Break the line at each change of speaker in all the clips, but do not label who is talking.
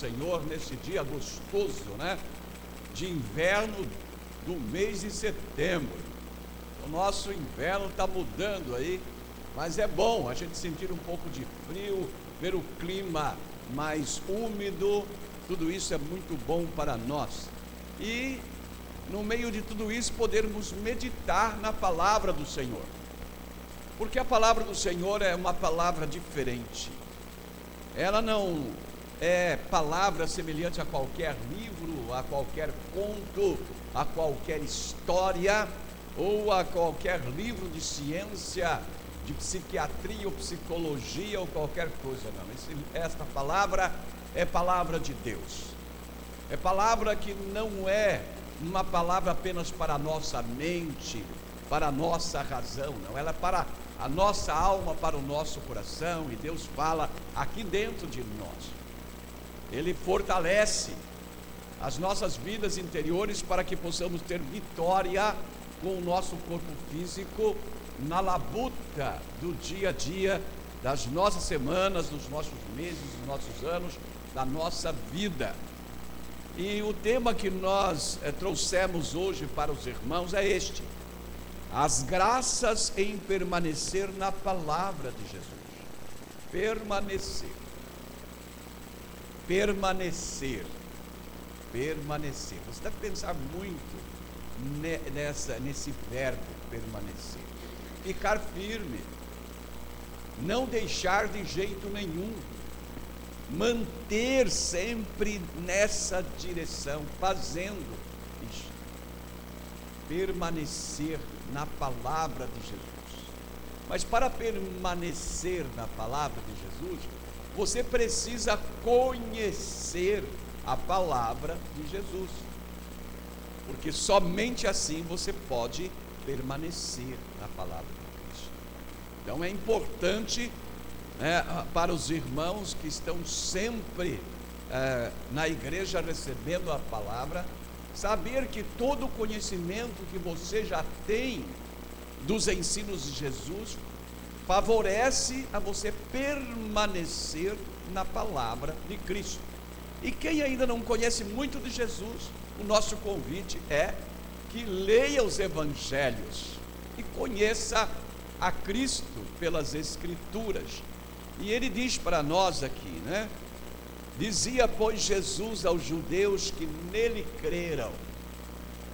Senhor nesse dia gostoso, né? De inverno do mês de setembro. O nosso inverno está mudando aí, mas é bom a gente sentir um pouco de frio, ver o clima mais úmido, tudo isso é muito bom para nós. E no meio de tudo isso podermos meditar na palavra do Senhor, porque a palavra do Senhor é uma palavra diferente. Ela não é palavra semelhante a qualquer livro, a qualquer conto, a qualquer história ou a qualquer livro de ciência, de psiquiatria ou psicologia ou qualquer coisa, não. Esta palavra é palavra de Deus. É palavra que não é uma palavra apenas para a nossa mente, para a nossa razão, não. Ela é para a nossa alma, para o nosso coração, e Deus fala aqui dentro de nós. Ele fortalece as nossas vidas interiores para que possamos ter vitória com o nosso corpo físico na labuta do dia a dia, das nossas semanas, dos nossos meses, dos nossos anos, da nossa vida. E o tema que nós trouxemos hoje para os irmãos é este: as graças em permanecer na palavra de Jesus. Permanecer. Permanecer. Permanecer. Você deve pensar muito nesse verbo permanecer. Ficar firme. Não deixar de jeito nenhum. Manter sempre nessa direção, fazendo isso. Permanecer na palavra de Jesus. Mas para permanecer na palavra de Jesus, você precisa conhecer a palavra de Jesus, porque somente assim você pode permanecer na palavra de Cristo. Então é importante, para os irmãos que estão sempre na igreja recebendo a palavra, saber que todo o conhecimento que você já tem dos ensinos de Jesus favorece a você permanecer na palavra de Cristo. E quem ainda não conhece muito de Jesus, o nosso convite é que leia os evangelhos e conheça a Cristo pelas Escrituras. E ele diz para nós aqui, né? Dizia, pois, Jesus aos judeus que nele creram: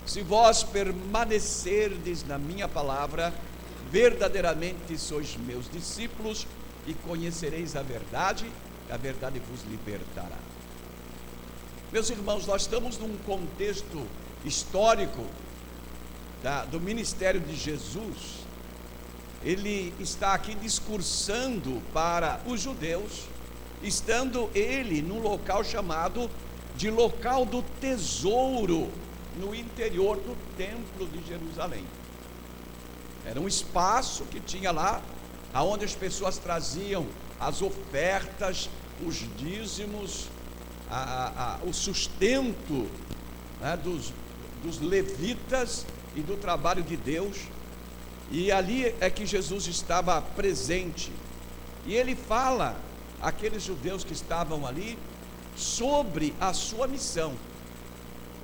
se vós permanecerdes na minha palavra, verdadeiramente sois meus discípulos, e conhecereis a verdade vos libertará. Meus irmãos, nós estamos num contexto histórico do ministério de Jesus. Ele está aqui discursando para os judeus, estando ele num local chamado de local do tesouro, no interior do templo de Jerusalém. Era um espaço que tinha lá, aonde as pessoas traziam as ofertas, os dízimos, o sustento, né, dos levitas e do trabalho de Deus. E ali é que Jesus estava presente. E ele fala àqueles judeus que estavam ali sobre a sua missão,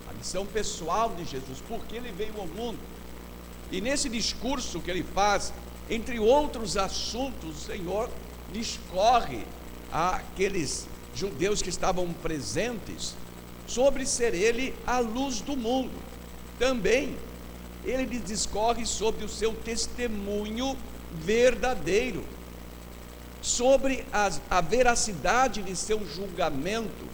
a missão pessoal de Jesus, porque ele veio ao mundo. E nesse discurso que ele faz, entre outros assuntos, o Senhor discorre àqueles judeus que estavam presentes sobre ser ele a luz do mundo. Também ele lhes discorre sobre o seu testemunho verdadeiro, sobre a veracidade de seu julgamento,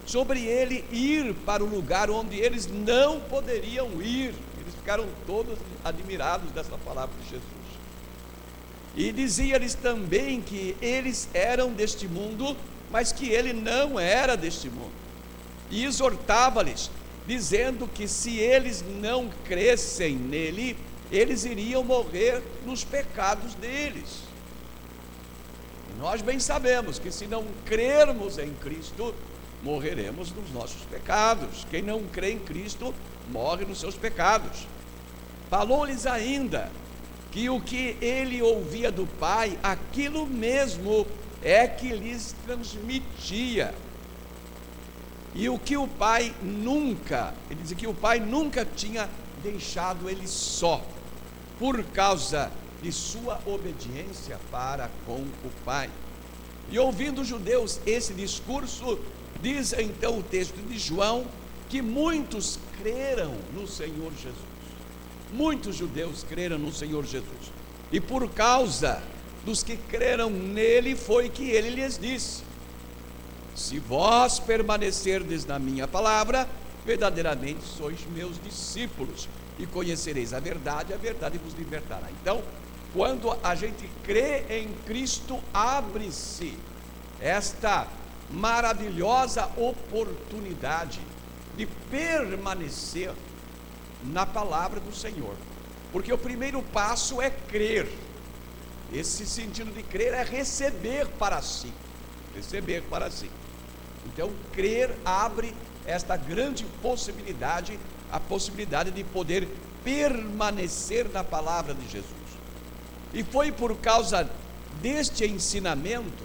sobre ele ir para o lugar onde eles não poderiam ir. Eles ficaram todos admirados dessa palavra de Jesus. E dizia-lhes também que eles eram deste mundo, mas que ele não era deste mundo. E exortava-lhes, dizendo que se eles não crescem nele, eles iriam morrer nos pecados deles. E nós bem sabemos que se não crermos em Cristo, morreremos nos nossos pecados. Quem não crê em Cristo, morre nos seus pecados. Falou-lhes ainda que o que ele ouvia do Pai, aquilo mesmo é que lhes transmitia. E o que o pai nunca, ele diz que o pai nunca tinha deixado ele só, por causa de sua obediência para com o pai. E ouvindo os judeus esse discurso, diz então o texto de João, que muitos creram no Senhor Jesus. Muitos judeus creram no Senhor Jesus. E por causa dos que creram nele, foi que ele lhes disse: se vós permanecerdes na minha palavra, verdadeiramente sois meus discípulos, e conhecereis a verdade vos libertará. Então, quando a gente crê em Cristo, abre-se esta maravilhosa oportunidade de permanecer na palavra do Senhor, porque o primeiro passo é crer. Esse sentido de crer é receber para si, receber para si. Então, crer abre esta grande possibilidade, a possibilidade de poder permanecer na palavra de Jesus. E foi por causa deste ensinamento,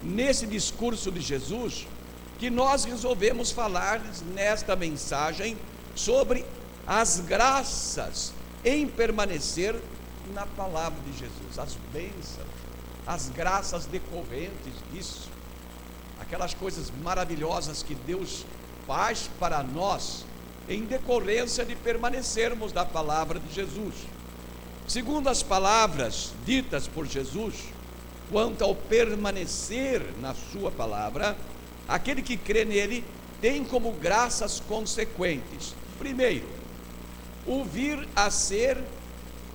nesse discurso de Jesus, que nós resolvemos falar nesta mensagem sobre as graças em permanecer na palavra de Jesus, as bênçãos, as graças decorrentes disso, aquelas coisas maravilhosas que Deus faz para nós em decorrência de permanecermos na palavra de Jesus. Segundo as palavras ditas por Jesus, quanto ao permanecer na sua palavra, aquele que crê nele tem como graças consequentes: primeiro, o vir a ser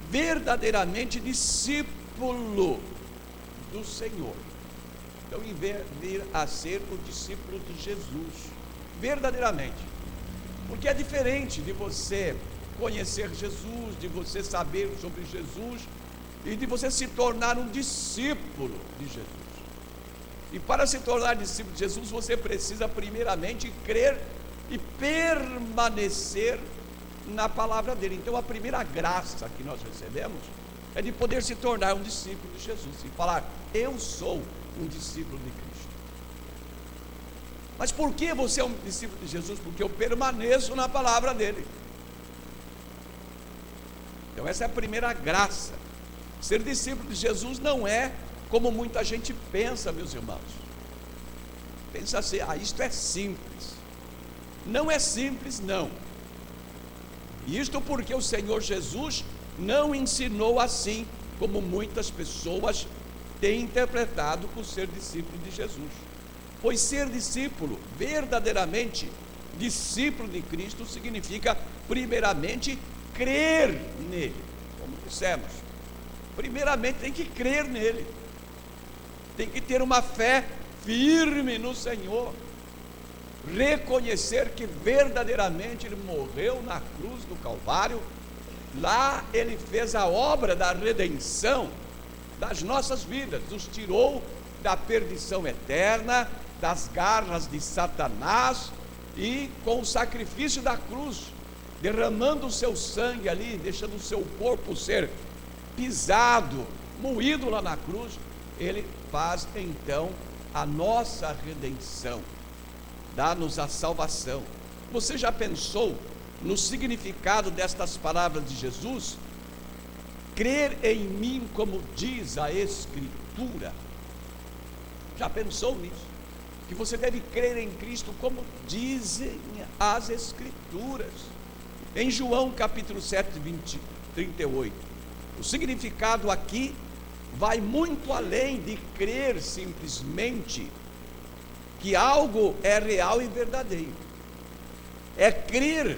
verdadeiramente discípulo do Senhor. Então, vir a ser o discípulo de Jesus, verdadeiramente, porque é diferente de você conhecer Jesus, de você saber sobre Jesus e de você se tornar um discípulo de Jesus. E para se tornar discípulo de Jesus, você precisa primeiramente crer e permanecer na palavra dele. Então, a primeira graça que nós recebemos é de poder se tornar um discípulo de Jesus e falar: eu sou um discípulo de Cristo. Mas por que você é um discípulo de Jesus? Porque eu permaneço na palavra dele. Então, essa é a primeira graça. Ser discípulo de Jesus não é como muita gente pensa, meus irmãos. Pensa assim: isto é simples. Não é simples, não. Isto porque o Senhor Jesus não ensinou assim, como muitas pessoas têm interpretado por ser discípulo de Jesus. Pois ser discípulo, verdadeiramente discípulo de Cristo, significa primeiramente crer nele. Como dissemos, primeiramente tem que crer nele, tem que ter uma fé firme no Senhor, reconhecer que verdadeiramente ele morreu na cruz do Calvário. Lá ele fez a obra da redenção das nossas vidas, nos tirou da perdição eterna, das garras de Satanás, e com o sacrifício da cruz, derramando o seu sangue ali, deixando o seu corpo ser pisado, moído lá na cruz, ele faz então a nossa redenção, dá-nos a salvação. Você já pensou no significado destas palavras de Jesus? Crer em mim, como diz a Escritura. Já pensou nisso? Que você deve crer em Cristo como dizem as Escrituras. Em João capítulo 7, 38, o significado aqui vai muito além de crer simplesmente que algo é real e verdadeiro. É crer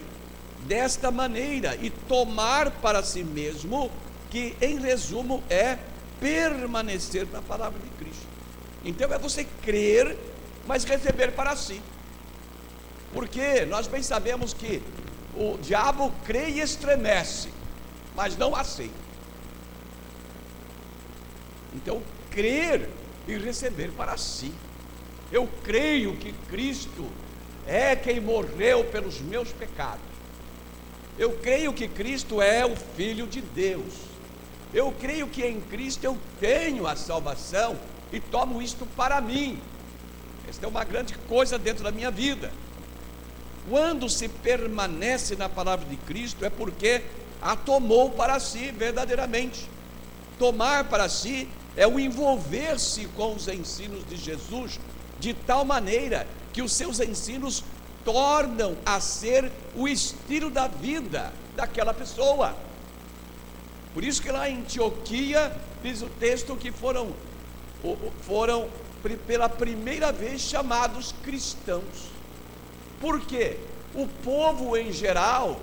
desta maneira e tomar para si mesmo, que em resumo é permanecer na palavra de Cristo. Então é você crer, mas receber para si. Porque nós bem sabemos que o diabo crê e estremece, mas não aceita. Então, crer e receber para si. Eu creio que Cristo é quem morreu pelos meus pecados. Eu creio que Cristo é o Filho de Deus. Eu creio que em Cristo eu tenho a salvação e tomo isto para mim. Esta é uma grande coisa dentro da minha vida. Quando se permanece na palavra de Cristo, é porque a tomou para si verdadeiramente. Tomar para si é o envolver-se com os ensinos de Jesus, de tal maneira que os seus ensinos tornam a ser o estilo da vida daquela pessoa. Por isso que lá em Antioquia, diz o texto que foram pela primeira vez chamados cristãos. Por quê? O povo em geral,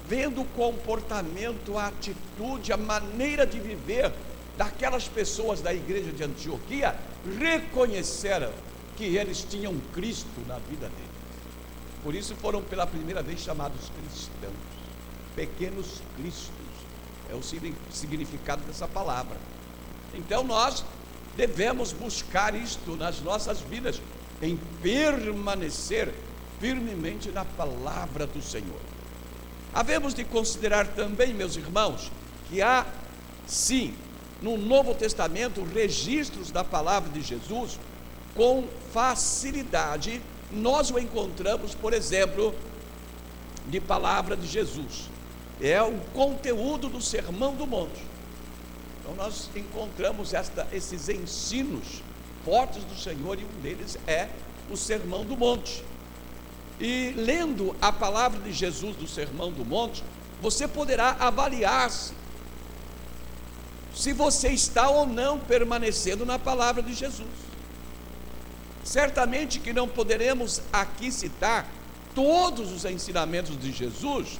vendo o comportamento, a atitude, a maneira de viver daquelas pessoas da igreja de Antioquia, reconheceram que eles tinham Cristo na vida deles. Por isso foram pela primeira vez chamados cristãos, pequenos cristos, é o significado dessa palavra. Então nós devemos buscar isto nas nossas vidas, em permanecer firmemente na palavra do Senhor. Havemos de considerar também, meus irmãos, que há sim no Novo Testamento registros da palavra de Jesus com facilidade. Nós o encontramos, por exemplo, de palavra de Jesus, é o conteúdo do Sermão do Monte. Então nós encontramos esses ensinos fortes do Senhor, e um deles é o Sermão do Monte. E lendo a palavra de Jesus do Sermão do Monte, você poderá avaliar-se se você está ou não permanecendo na palavra de Jesus. Certamente que não poderemos aqui citar todos os ensinamentos de Jesus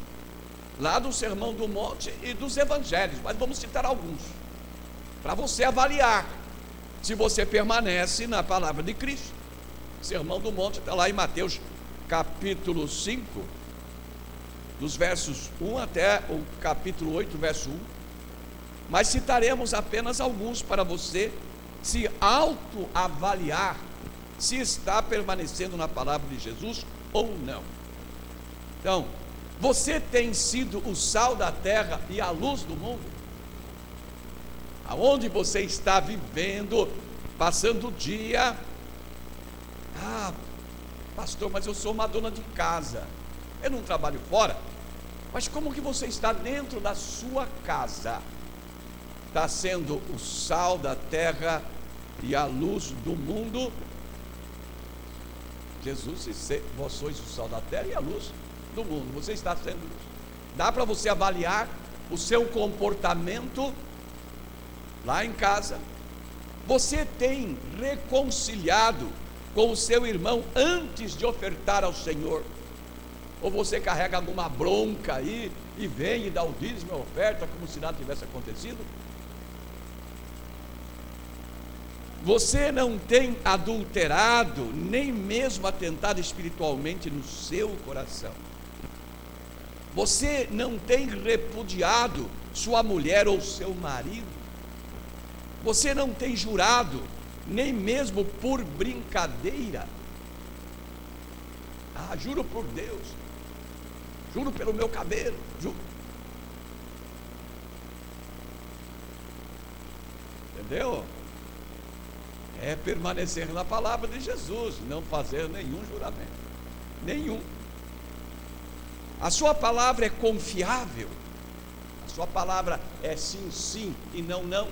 lá do Sermão do Monte e dos Evangelhos, mas vamos citar alguns para você avaliar se você permanece na palavra de Cristo. O Sermão do Monte está lá em Mateus capítulo 5, dos versos 1 até o capítulo 8, verso 1, mas citaremos apenas alguns para você se autoavaliar se está permanecendo na palavra de Jesus ou não. Então, você tem sido o sal da terra e a luz do mundo? Aonde você está vivendo, passando o dia? Ah, pastor, mas eu sou uma dona de casa, eu não trabalho fora. Mas como que você está dentro da sua casa? Está sendo o sal da terra e a luz do mundo? Jesus disse: vós sois o sal da terra e a luz do mundo. Você está sendo luz. Dá para você avaliar o seu comportamento lá em casa? Você tem reconciliado com o seu irmão antes de ofertar ao Senhor? Ou você carrega alguma bronca aí e vem e dá o dízimo e a oferta como se nada tivesse acontecido? Você não tem adulterado, nem mesmo atentado espiritualmente no seu coração. Você não tem repudiado sua mulher ou seu marido. Você não tem jurado, nem mesmo por brincadeira. Ah, juro por Deus, juro pelo meu cabelo, juro. Entendeu? É permanecer na palavra de Jesus, não fazer nenhum juramento, nenhum. A sua palavra é confiável, a sua palavra é sim, sim e não, não.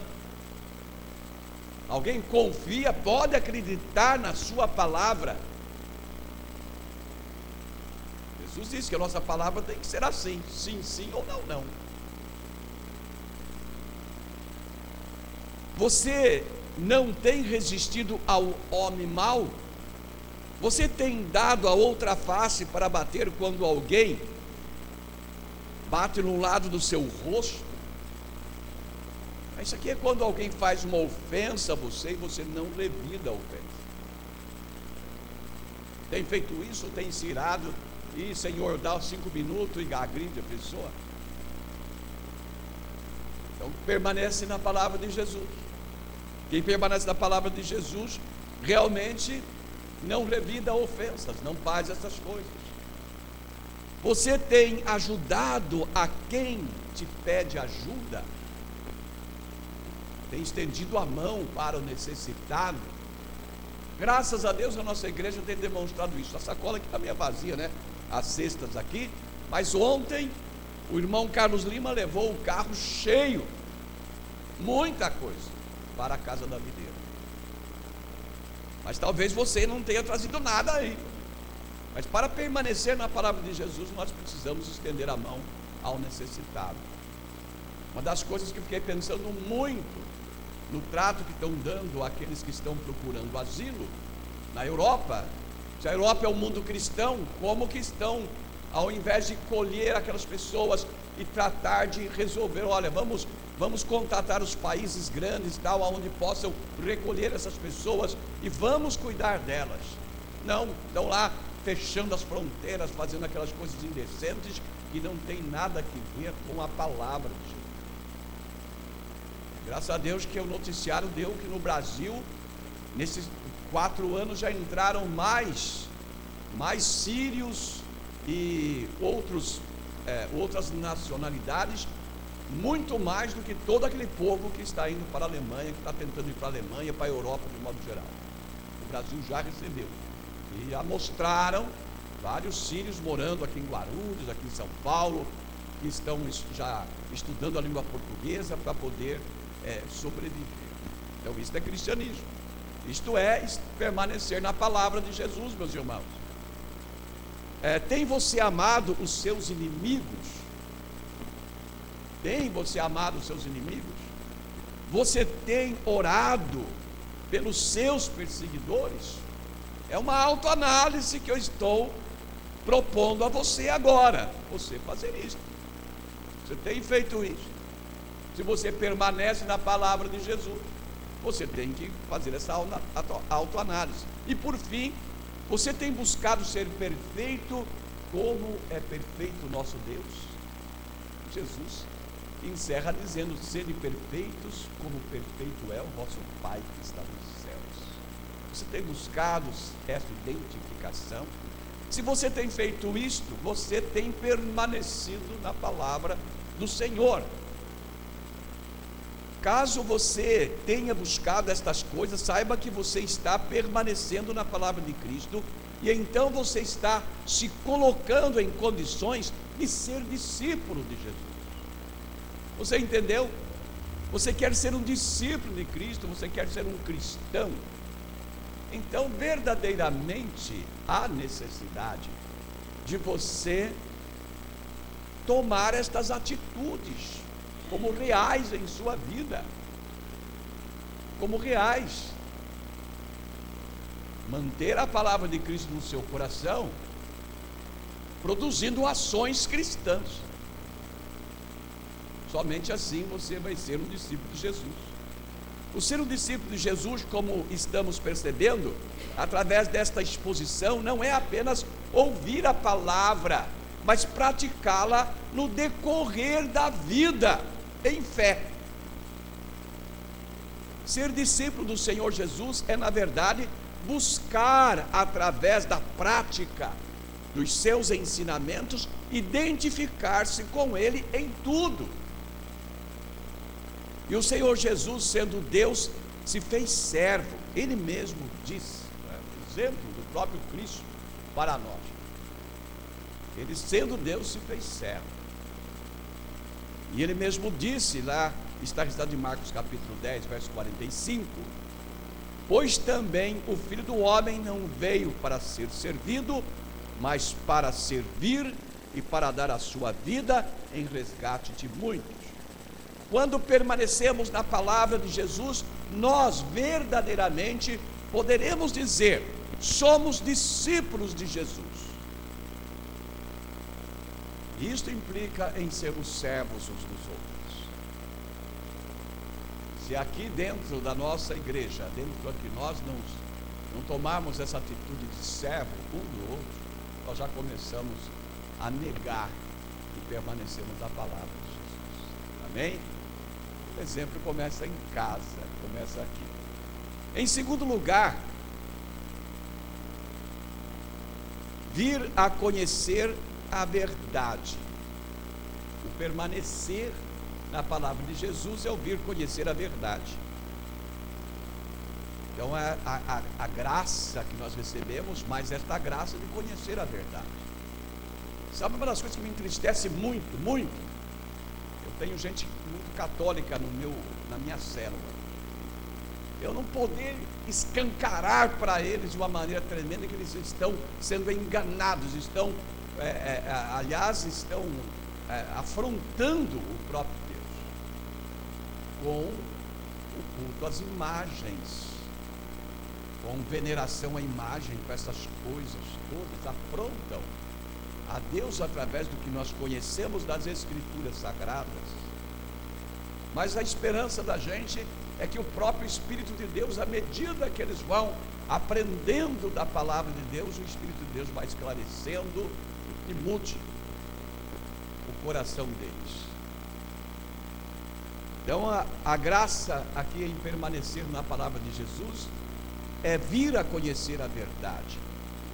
Alguém confia, pode acreditar na sua palavra. Jesus disse que a nossa palavra tem que ser assim, sim, sim ou não, não. Você não tem resistido ao homem mau? Você tem dado a outra face para bater quando alguém bate no lado do seu rosto? Isso aqui é quando alguém faz uma ofensa a você e você não revida a ofensa. Tem feito isso, tem se irado e Senhor, dá 5 minutos e agride a pessoa? Então permanece na palavra de Jesus. Quem permanece na palavra de Jesus realmente não revida ofensas, não faz essas coisas. Você tem ajudado a quem te pede ajuda? Tem estendido a mão para o necessitado? Graças a Deus a nossa igreja tem demonstrado isso. A sacola aqui está meio vazia, né? As cestas aqui. Mas ontem o irmão Carlos Lima levou o carro cheio, muita coisa, para a casa da videira. Mas talvez você não tenha trazido nada aí. Mas para permanecer na palavra de Jesus, nós precisamos estender a mão ao necessitado. Uma das coisas que eu fiquei pensando muito no trato que estão dando àqueles que estão procurando asilo na Europa. Se a Europa é o mundo cristão, como que estão, ao invés de colher aquelas pessoas e tratar de resolver, olha, vamos contatar os países grandes, tal, onde possam recolher essas pessoas e vamos cuidar delas. Não, estão lá fechando as fronteiras, fazendo aquelas coisas indecentes que não tem nada a ver com a palavra de Jesus. Graças a Deus que o noticiário deu que no Brasil, nesses 4 anos, já entraram mais sírios e outras nacionalidades, muito mais do que todo aquele povo que está indo para a Alemanha, que está tentando ir para a Alemanha, para a Europa de modo geral. O Brasil já recebeu. E já mostraram vários sírios morando aqui em Guarulhos, aqui em São Paulo, que estão já estudando a língua portuguesa para poder sobreviver. Então isso é cristianismo. Isto é permanecer na palavra de Jesus, meus irmãos. Tem você amado os seus inimigos? Tem você amado os seus inimigos? Você tem orado pelos seus perseguidores? É uma autoanálise que eu estou propondo a você agora. Você fazer isso. Você tem feito isso? Se você permanece na palavra de Jesus, você tem que fazer essa autoanálise. E por fim, você tem buscado ser perfeito como é perfeito o nosso Deus? Jesus encerra dizendo: sede perfeitos como perfeito é o vosso Pai que está nos céus. Você tem buscado essa identificação? Se você tem feito isto, você tem permanecido na palavra do Senhor. Caso você tenha buscado estas coisas, saiba que você está permanecendo na palavra de Cristo, e então você está se colocando em condições de ser discípulo de Jesus. Você entendeu? Você quer ser um discípulo de Cristo, você quer ser um cristão. Então, verdadeiramente, há necessidade de você tomar estas atitudes como reais em sua vida, como reais. Manter a palavra de Cristo no seu coração, produzindo ações cristãs. Somente assim você vai ser um discípulo de Jesus. O ser um discípulo de Jesus, como estamos percebendo, através desta exposição, não é apenas ouvir a palavra, mas praticá-la no decorrer da vida, em fé. Ser discípulo do Senhor Jesus é, na verdade, buscar, através da prática dos seus ensinamentos, identificar-se com Ele em tudo. E o Senhor Jesus, sendo Deus, se fez servo. Ele mesmo disse, exemplo do próprio Cristo para nós. Ele, sendo Deus, se fez servo. E ele mesmo disse, lá está registrado em Marcos capítulo 10, verso 45: pois também o Filho do Homem não veio para ser servido, mas para servir e para dar a sua vida em resgate de muitos. Quando permanecemos na palavra de Jesus, nós verdadeiramente poderemos dizer: somos discípulos de Jesus. Isto implica em sermos servos uns dos outros. Se aqui dentro da nossa igreja, dentro aqui, nós não tomarmos essa atitude de servo um do outro, nós já começamos a negar e permanecemos na palavra de Jesus. Amém? O exemplo começa em casa, começa aqui. Em segundo lugar, vir a conhecer a verdade. O permanecer na palavra de Jesus é o vir conhecer a verdade. Então é a graça que nós recebemos, mas esta graça de conhecer a verdade. Sabe uma das coisas que me entristece muito, muito? Eu tenho gente muito católica na minha célula. Eu não poder escancarar para eles de uma maneira tremenda que eles estão sendo enganados, estão afrontando o próprio Deus com o culto às imagens, com veneração à imagem, com essas coisas todas, afrontam a Deus através do que nós conhecemos das Escrituras Sagradas. Mas a esperança da gente é que o próprio Espírito de Deus, à medida que eles vão aprendendo da palavra de Deus, o Espírito de Deus vai esclarecendo e mude o coração deles. Então a graça aqui em permanecer na palavra de Jesus é vir a conhecer a verdade.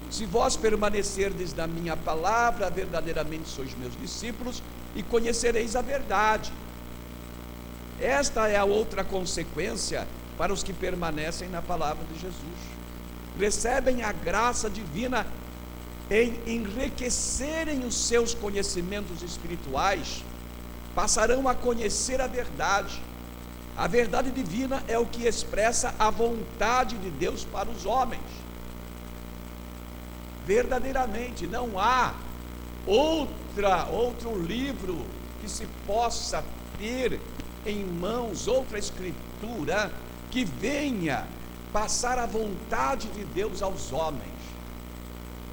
Se vós permanecerdes na minha palavra, verdadeiramente sois meus discípulos e conhecereis a verdade. Esta é a outra consequência para os que permanecem na palavra de Jesus. Recebem a graça divina em enriquecerem os seus conhecimentos espirituais, passarão a conhecer a verdade. A verdade divina é o que expressa a vontade de Deus para os homens. Verdadeiramente, não há outro livro que se possa ter em mãos, outra escritura que venha passar a vontade de Deus aos homens.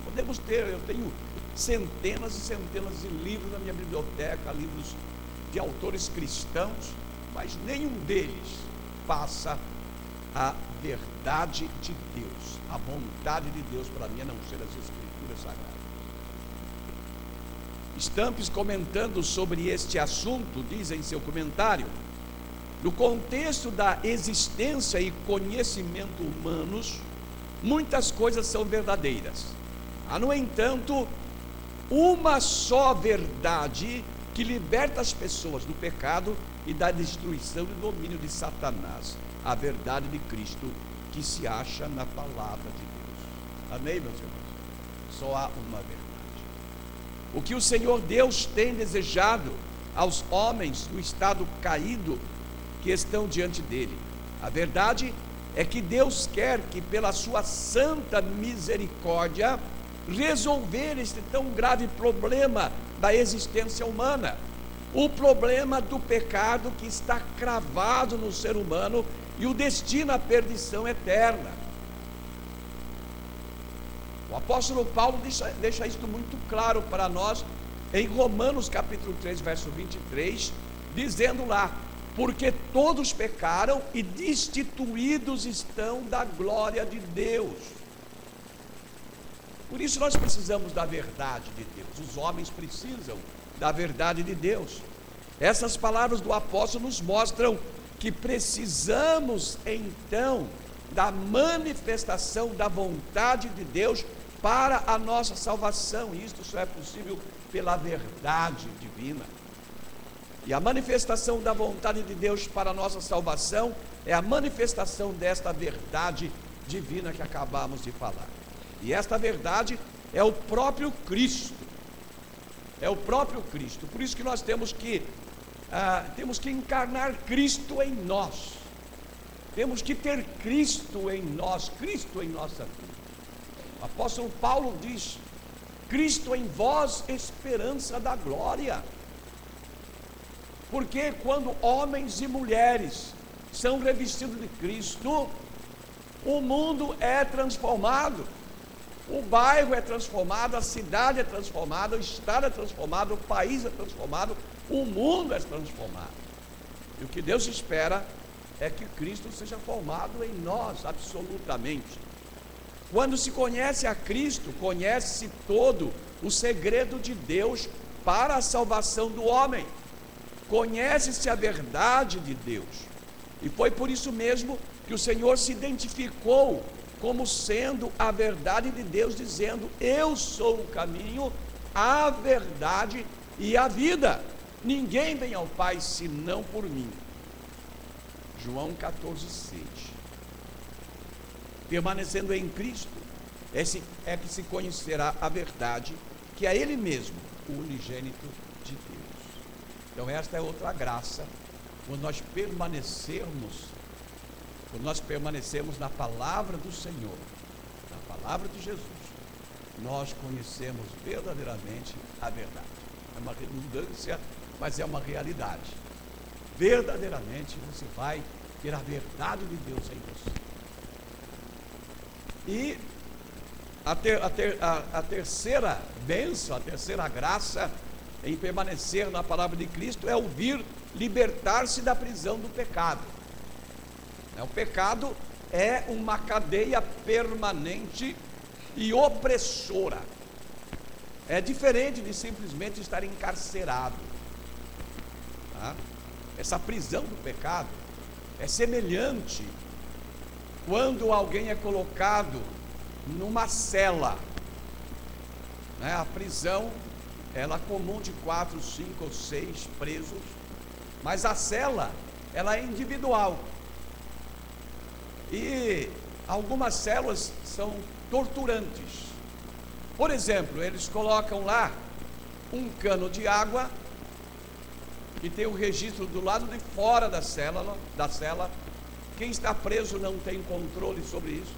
Podemos ter, eu tenho centenas e centenas de livros na minha biblioteca, livros de autores cristãos, mas nenhum deles passa a verdade de Deus, a vontade de Deus para mim, a não ser as Escrituras Sagradas. Stampes, comentando sobre este assunto, diz em seu comentário: no contexto da existência e conhecimento humanos, muitas coisas são verdadeiras. Há, no entanto, uma só verdade que liberta as pessoas do pecado e da destruição e domínio de Satanás: a verdade de Cristo, que se acha na palavra de Deus. Amém, meus irmãos? Só há uma verdade. O que o Senhor Deus tem desejado aos homens do estado caído que estão diante dele. A verdade é que Deus quer que, pela sua santa misericórdia, resolver este tão grave problema da existência humana, o problema do pecado que está cravado no ser humano e o destino à perdição eterna. O apóstolo Paulo deixa isto muito claro para nós em Romanos capítulo 3, verso 23, dizendo lá: porque todos pecaram e destituídos estão da glória de Deus. Por isso nós precisamos da verdade de Deus. Os homens precisam da verdade de Deus. Essas palavras do apóstolo nos mostram que precisamos então da manifestação da vontade de Deus para a nossa salvação. E isto só é possível pela verdade divina. E a manifestação da vontade de Deus para a nossa salvação é a manifestação desta verdade divina que acabamos de falar. E esta verdade é o próprio Cristo. É o próprio Cristo. Por isso que nós temos que encarnar Cristo em nós. Temos que ter Cristo em nós, Cristo em nossa vida. O apóstolo Paulo diz: Cristo em vós, esperança da glória. Porque quando homens e mulheres são revestidos de Cristo, o mundo é transformado, o bairro é transformado, a cidade é transformada, o estado é transformado, o país é transformado, o mundo é transformado. E o que Deus espera é que Cristo seja formado em nós, absolutamente. Quando se conhece a Cristo, conhece-se todo o segredo de Deus para a salvação do homem. Conhece-se a verdade de Deus. E foi por isso mesmo que o Senhor se identificou como sendo a verdade de Deus, dizendo: eu sou o caminho, a verdade e a vida. Ninguém vem ao Pai senão por mim. João 14,6. Permanecendo em Cristo, esse é que se conhecerá a verdade, que é Ele mesmo, o unigênito de Deus. Então esta é outra graça, quando nós permanecemos na palavra do Senhor, na palavra de Jesus, nós conhecemos verdadeiramente a verdade. É uma redundância, mas é uma realidade. Verdadeiramente você vai ter a verdade de Deus em você. E a terceira bênção, a terceira graça em permanecer na palavra de Cristo é ouvir libertar-se da prisão do pecado. O pecado é uma cadeia permanente e opressora. É diferente de simplesmente estar encarcerado. Tá? Essa prisão do pecado é semelhante quando alguém é colocado numa cela. A prisão, ela é comum de 4, 5 ou 6 presos, mas a cela, ela é individual. E algumas celas são torturantes. Por exemplo, eles colocam lá um cano de água que tem o registro do lado de fora da cela. Quem está preso não tem controle sobre isso.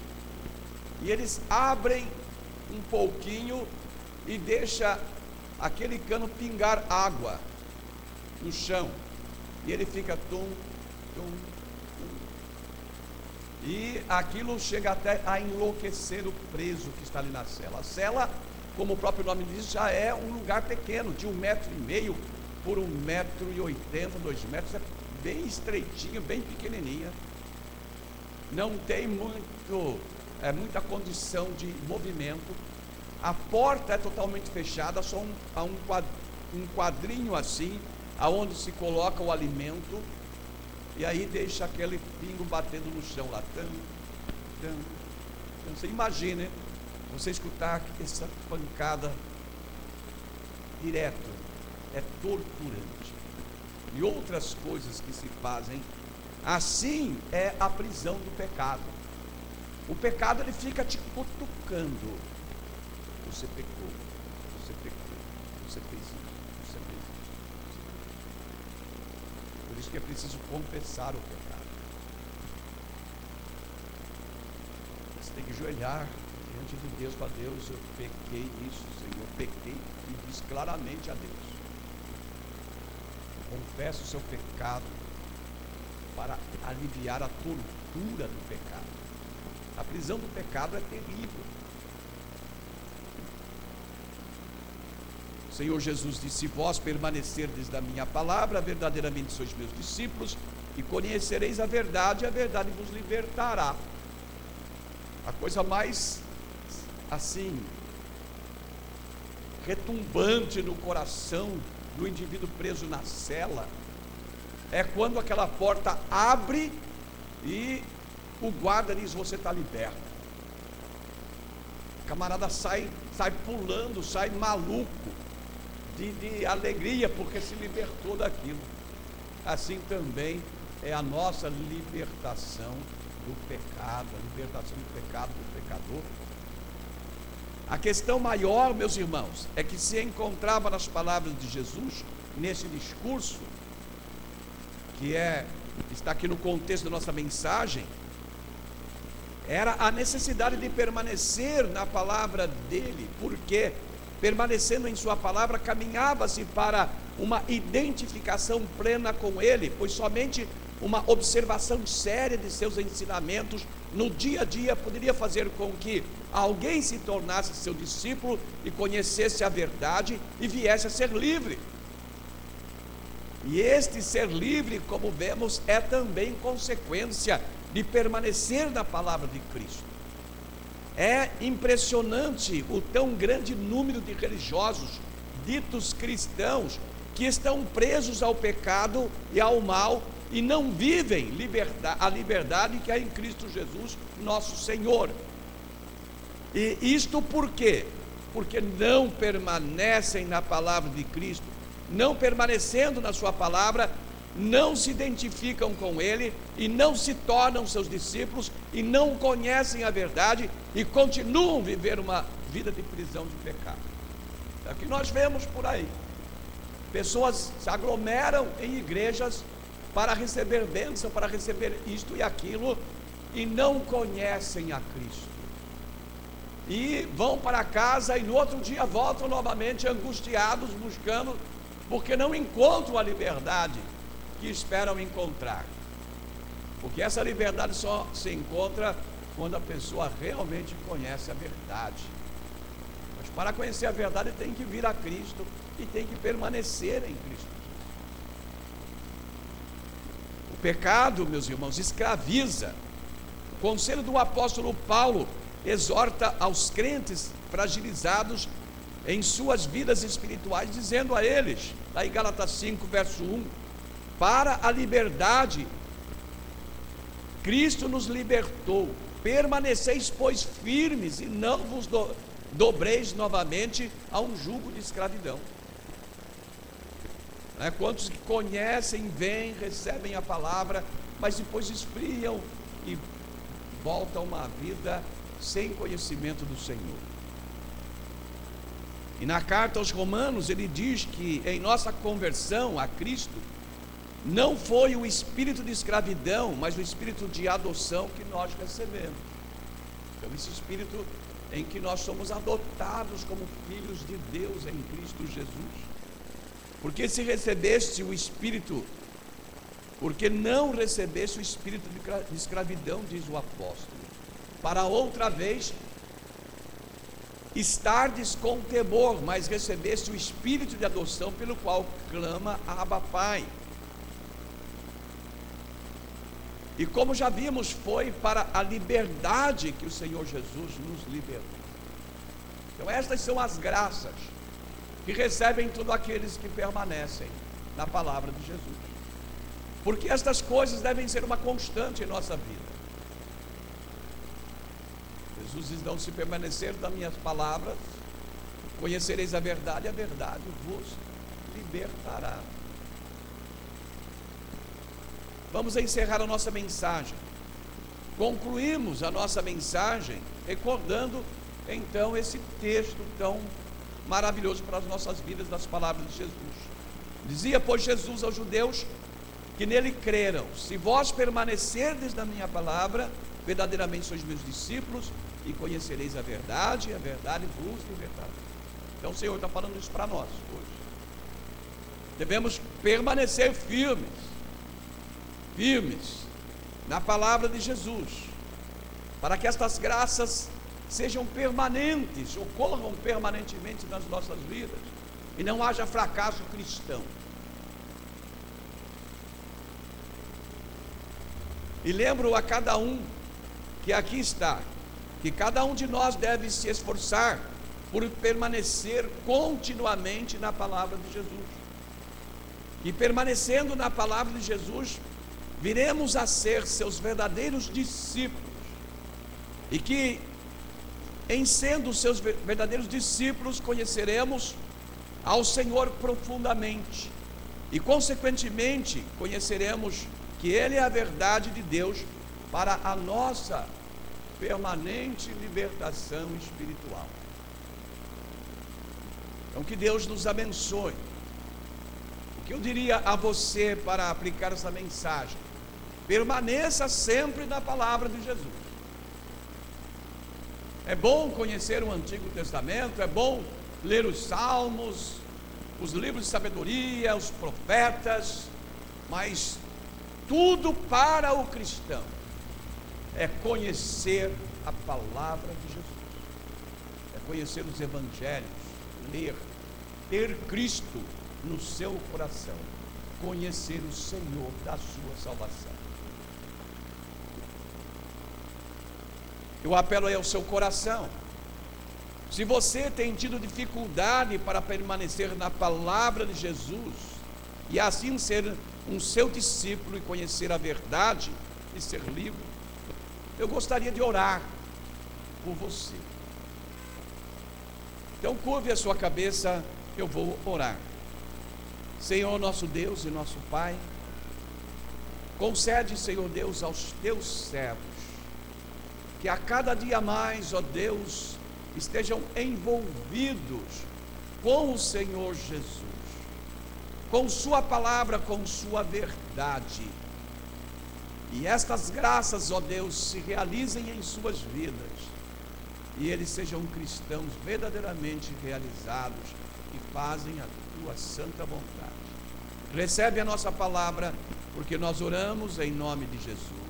E eles abrem um pouquinho e deixa aquele cano pingar água no chão. E ele fica tum, tum, tum. E aquilo chega até a enlouquecer o preso que está ali na cela. A cela, como o próprio nome diz, já é um lugar pequeno, de 1,5 metros por 1,80 metros, 2 metros. É bem estreitinho, bem pequenininha. Não tem muita condição de movimento. A porta é totalmente fechada, só um quadrinho assim, aonde se coloca o alimento, e aí deixa aquele pingo batendo no chão lá. Você imagina, hein? Você escutar essa pancada direto, é torturante. E outras coisas que se fazem, assim é a prisão do pecado. O pecado, ele fica te cutucando. Você pecou, você fez isso, Por isso que é preciso confessar o pecado. Você tem que ajoelhar diante de Deus, para Deus, eu pequei isso, Senhor, pequei, e diz claramente a Deus. Confessa o seu pecado para aliviar a tortura do pecado. A prisão do pecado é terrível. O Senhor Jesus disse: se vós permanecerdes da minha palavra, verdadeiramente sois meus discípulos, e conhecereis a verdade vos libertará. A coisa mais, assim, retumbante no coração do indivíduo preso na cela é quando aquela porta abre e o guarda diz: você está liberto. O camarada sai pulando, sai maluco de alegria, porque se libertou daquilo. Assim também é a nossa libertação do pecado, a libertação do pecado do pecador. A questão maior, meus irmãos, é que se encontrava nas palavras de Jesus, nesse discurso, que está aqui no contexto da nossa mensagem, era a necessidade de permanecer na palavra dele, porque permanecendo em sua palavra, caminhava-se para uma identificação plena com ele, pois somente uma observação séria de seus ensinamentos no dia a dia poderia fazer com que alguém se tornasse seu discípulo e conhecesse a verdade e viesse a ser livre. E este ser livre, como vemos, é também consequência de permanecer na palavra de Cristo. É impressionante o tão grande número de religiosos ditos cristãos que estão presos ao pecado e ao mal e não vivem a liberdade que há em Cristo Jesus, nosso Senhor. E isto por quê? Porque não permanecem na palavra de Cristo. Não permanecendo na sua palavra, não se identificam com ele e não se tornam seus discípulos e não conhecem a verdade e continuam a viver uma vida de prisão de pecado. É o que nós vemos por aí. Pessoas se aglomeram em igrejas para receber bênção, para receber isto e aquilo, e não conhecem a Cristo. E vão para casa e no outro dia voltam novamente angustiados, buscando, porque não encontram a liberdade que esperam encontrar. Porque essa liberdade só se encontra quando a pessoa realmente conhece a verdade. Mas para conhecer a verdade tem que vir a Cristo e tem que permanecer em Cristo. O pecado, meus irmãos, escraviza. O conselho do apóstolo Paulo exorta aos crentes fragilizados em suas vidas espirituais, dizendo a eles, lá em Gálatas 5, verso 1, para a liberdade Cristo nos libertou, permaneceis, pois, firmes, e não vos dobreis novamente a um jugo de escravidão. Quantos que conhecem, vêm, recebem a palavra, mas depois esfriam e voltam a uma vida sem conhecimento do Senhor. E na carta aos Romanos ele diz que em nossa conversão a Cristo não foi o espírito de escravidão, mas o espírito de adoção que nós recebemos. Então esse espírito em que nós somos adotados como filhos de Deus em Cristo Jesus. Porque se recebeste o espírito, porque não recebeste o espírito de escravidão, diz o apóstolo, para outra vez estardes com temor, mas recebeste o espírito de adoção, pelo qual clama Abba Pai. E como já vimos, foi para a liberdade que o Senhor Jesus nos libertou. Então estas são as graças que recebem todos aqueles que permanecem na palavra de Jesus. Porque estas coisas devem ser uma constante em nossa vida. Jesus diz: não, se permanecer das minhas palavras, conhecereis a verdade vos libertará. Vamos encerrar a nossa mensagem. Concluímos a nossa mensagem recordando então esse texto tão maravilhoso para as nossas vidas, das palavras de Jesus. Dizia, pois, Jesus aos judeus que nele creram: se vós permanecerdes na minha palavra, verdadeiramente sois meus discípulos, e conhecereis a verdade vos libertará. Então o Senhor está falando isso para nós hoje. Devemos permanecer firmes na palavra de Jesus, para que estas graças sejam permanentes, ocorram permanentemente nas nossas vidas, e não haja fracasso cristão. E lembro a cada um que aqui está, que cada um de nós deve se esforçar por permanecer continuamente na palavra de Jesus. E permanecendo na palavra de Jesus, viremos a ser seus verdadeiros discípulos. E que, em sendo seus verdadeiros discípulos, conheceremos ao Senhor profundamente. E, consequentemente, conheceremos que Ele é a verdade de Deus para a nossa permanente libertação espiritual. Então que Deus nos abençoe. O que eu diria a você para aplicar essa mensagem: permaneça sempre na palavra de Jesus. É bom conhecer o Antigo Testamento, é bom ler os Salmos, os livros de sabedoria, os profetas, mas tudo para o cristão é conhecer a palavra de Jesus, é conhecer os evangelhos, ler, ter Cristo no seu coração, conhecer o Senhor da sua salvação. Eu apelo aí ao seu coração. Se você tem tido dificuldade para permanecer na palavra de Jesus e assim ser um seu discípulo e conhecer a verdade e ser livre, eu gostaria de orar por você. Então curve a sua cabeça, eu vou orar. Senhor, nosso Deus e nosso Pai, Concede, Senhor Deus, aos teus servos, que a cada dia mais, ó Deus, estejam envolvidos com o Senhor Jesus, com sua palavra, com sua verdade. E estas graças, ó Deus, se realizem em suas vidas, e eles sejam cristãos verdadeiramente realizados, que fazem a tua santa vontade. Recebe a nossa palavra, porque nós oramos em nome de Jesus.